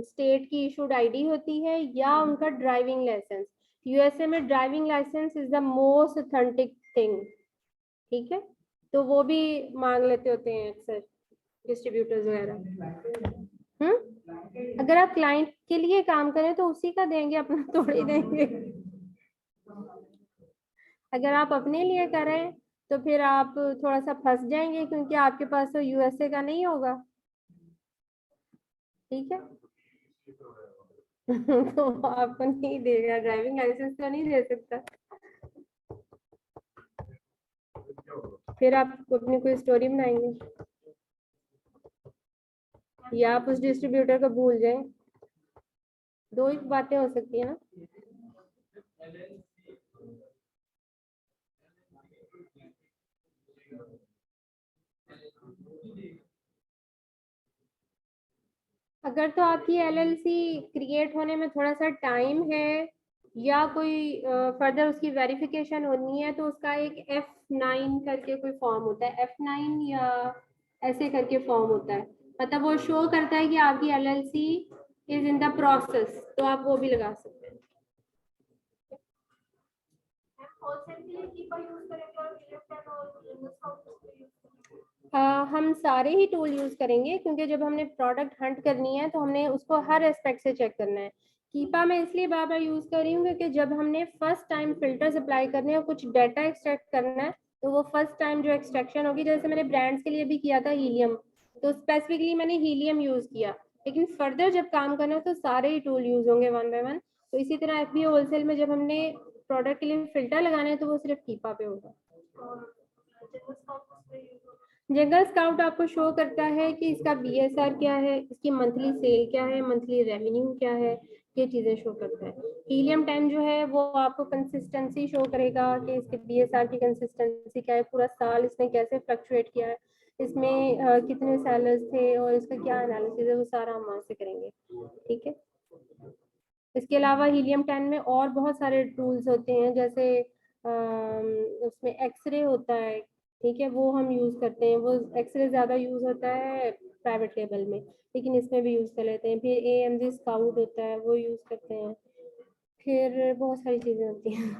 स्टेट की इशूड आईडी होती है, या उनका ड्राइविंग लाइसेंस। यूएसए में driving licence is the most authentic thing, ठीक है, तो वो भी मांग लेते होते हैं अक्सर डिस्ट्रीब्यूटर्स वगैरह। अगर आप क्लाइंट के लिए काम करें तो उसी का देंगे, अपना थोड़ी देंगे। अगर आप अपने लिए करें तो फिर आप थोड़ा सा फंस जाएंगे, क्योंकि आपके पास तो यूएसए का नहीं होगा, ठीक है। तो आपको नहीं देगा, ड्राइविंग लाइसेंस तो नहीं दे सकता, फिर आप अपनी कोई स्टोरी बनाएंगे, या आप उस डिस्ट्रीब्यूटर को भूल जाएं, दो ही बातें हो सकती है ना। अगर तो आपकी एलएलसी क्रिएट होने में थोड़ा सा टाइम है, या कोई फर्दर उसकी वेरिफिकेशन होनी है, तो उसका एक F9 करके कोई फॉर्म होता है, F9 या ऐसे करके फॉर्म होता है, मतलब वो शो करता है कि आपकी LLC is in the process, तो आप वो भी लगा सकते हैं। हम सारे ही टूल यूज करेंगे, क्योंकि जब हमने प्रोडक्ट हंट करनी है तो हमने उसको हर एस्पेक्ट से चेक करना है। कीपा में इसलिए बार बार यूज कर रही हूँ क्योंकि जब हमने फर्स्ट टाइम फिल्टर्स अप्लाई करने और कुछ डाटा एक्सट्रैक्ट करना है, तो वो फर्स्ट टाइम जो एक्सट्रैक्शन होगी, जैसे मैंने ब्रांड्स के लिए भी किया था हीलियम, तो स्पेसिफिकली मैंने हीलियम यूज किया, लेकिन फर्दर जब काम करना है तो सारे ही टूल यूज होंगे वन बाय वन। तो इसी तरह FBO होलसेल में जब हमने प्रोडक्ट के लिए फिल्टर लगाना है तो वो सिर्फ कीपा पे होगा। जंगल स्काउट आपको शो करता है कि इसका BSR क्या है, इसकी मंथली सेल क्या है, मंथली रेवेन्यू क्या है, ये चीजें शो करता है। हीलियम 10 जो है वो आपको कंसिस्टेंसी शो करेगा कि इसके BSR की कंसिस्टेंसी क्या है, पूरा साल इसने कैसे फ्लक्चुएट किया है, इसमें कितने सेलर्स थे और इसका क्या एनालिसिस है, वो सारा हम वहां से करेंगे, ठीक है। इसके अलावा हीलियम 10 में और बहुत सारे टूल्स होते हैं, जैसे उसमें एक्सरे होता है, ठीक है, वो हम यूज करते हैं, वो एक्सरे ज्यादा यूज होता है प्राइवेट लेवल में, लेकिन इसमें भी यूज कर लेते हैं। फिर AMG स्काउट होता है, वो यूज करते हैं, फिर बहुत सारी चीजें होती हैं।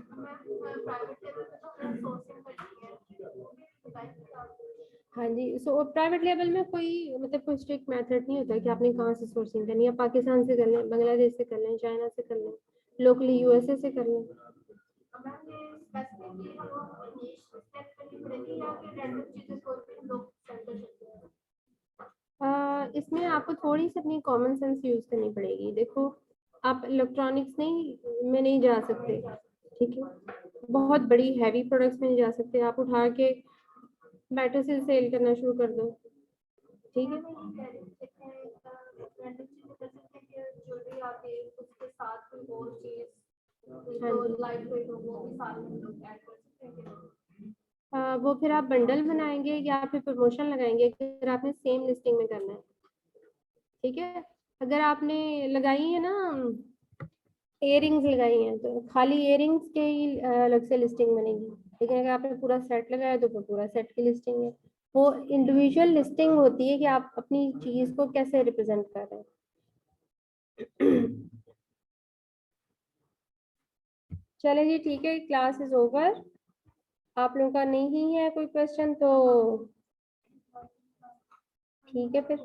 हाँ जी, सो प्राइवेट लेवल में कोई मतलब कोई स्ट्रिक्ट मेथड नहीं होता कि आपने कहाँ से सोर्सिंग करनी है, पाकिस्तान से कर लें, बांग्लादेश से कर लें, चाइना से कर लें, लोकली USA से कर लें। इसमें आपको थोड़ी सी अपनी कॉमन सेंस यूज करनी पड़ेगी। देखो, आप इलेक्ट्रॉनिक्स में नहीं जा सकते, ठीक है, बहुत बड़ी हैवी प्रोडक्ट्स में नहीं जा सकते, आप उठा के मैट्रिसेस सेल करना शुरू कर दो, ठीक है। ज्वेलरी आती है उसके साथ कोई और चीज हाँ जो जी। लाइट वेट हो वो भी साथ में हम लोग ऐड कर सकते हैं कि नहीं? वो फिर आप बंडल बनाएंगे या फिर प्रमोशन लगाएंगे, अगर आपने सेम लिस्टिंग में करना है, ठीक है। अगर आपने लगाई है ना इयरिंग्स लगाई हैं तो खाली इयरिंग्स के ही अलग से लिस्टिंग बनेगी, लेकिन अगर आपने पूरा सेट लगाया तो फिर पूरा सेट की लिस्टिंग है। वो इंडिविजुअल लिस्टिंग होती है कि आप अपनी चीज को कैसे रिप्रेजेंट कर रहे हैं। चले जी, ठीक है, क्लास इज ओवर। आप लोगों का नहीं है कोई क्वेश्चन तो ठीक है फिर।